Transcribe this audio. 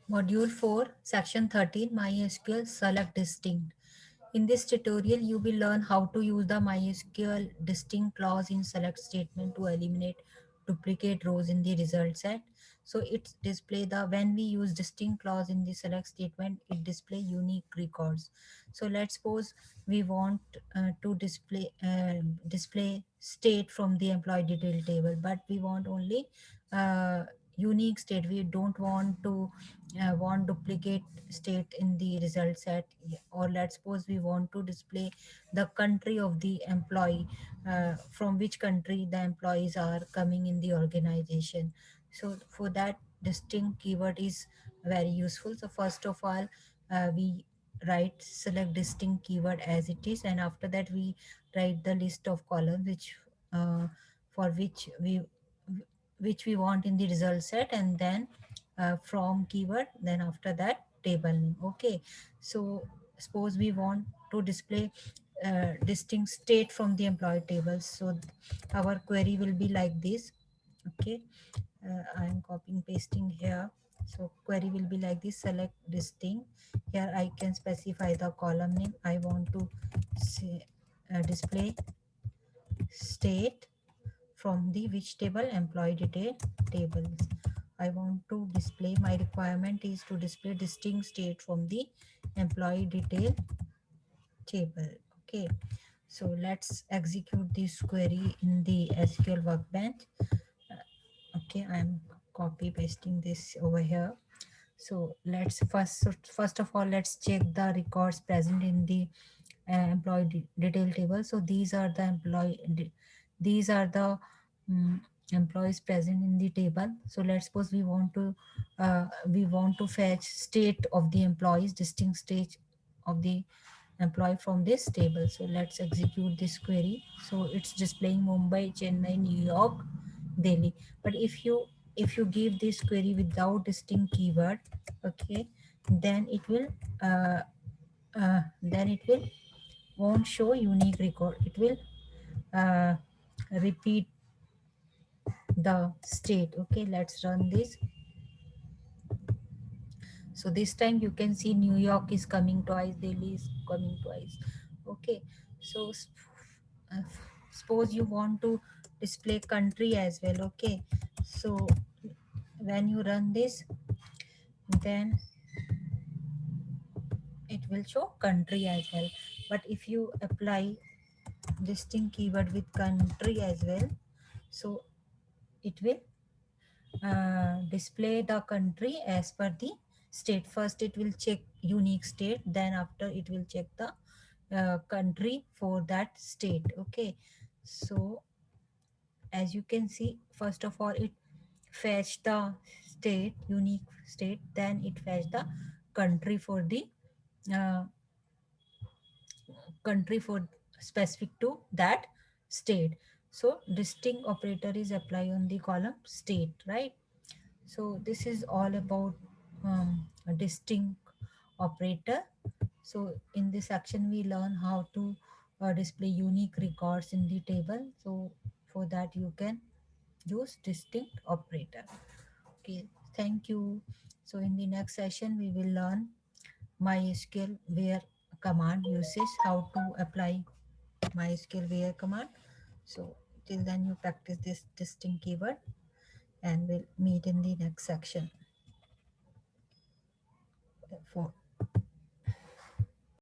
Module 4, Section 13, MySQL Select Distinct. In this tutorial, you will learn how to use the MySQL distinct clause in select statement to eliminate duplicate rows in the result set. So it display the when we use distinct clause in the select statement, it display unique records. So let's suppose we want to display state from the employee detail table, but we want only uh, unique state. We don't want to want duplicate state in the result set. Or let's suppose we want to display the country of the employee, from which country the employees are coming in the organization. So for that, distinct keyword is very useful. So first of all, we write select distinct keyword as it is, and after that we write the list of columns for which we want in the result set, and then from keyword, then after that table name. Okay, so suppose we want to display distinct state from the employee table. So our query will be like this. Okay, I am copying pasting here. So query will be like this: select distinct. Here I can specify the column name. I want to say, display state from the which table? Employee detail tables. I want to display, my requirement is to display distinct state from the employee detail table. Okay, so let's execute this query in the SQL workbench. Okay, I'm copy pasting this over here. So let's first of all, let's check the records present in the employee detail table. So these are the mm, employees present in the table. So let's suppose we want to fetch state of the employees, distinct state of the employee from this table. So let's execute this query. So it's displaying Mumbai, Chennai, New York, Delhi. But if you give this query without distinct keyword, okay, then it will uh, then it will won't show unique record. It will uh, repeat the state. Okay, let's run this. So this time you can see New York is coming twice, Delhi is coming twice. Okay, so uh, suppose you want to display country as well. Okay, so when you run this, then it will show country as well. But if you apply distinct keyword with country as well, so it will display the country as per the state. First it will check unique state, then after it will check the country for that state. Okay, so as you can see, first of all it fetch the state, unique state, then it fetch the country for the uh, country for specific to that state. So distinct operator is apply on the column state, right? So this is all about a distinct operator. So in this section we learn how to display unique records in the table. So for that you can use distinct operator. Okay, thank you. So in the next session we will learn MySQL where command usage, how to apply MySQL where command. So till then you practice this distinct keyword, and we'll meet in the next section for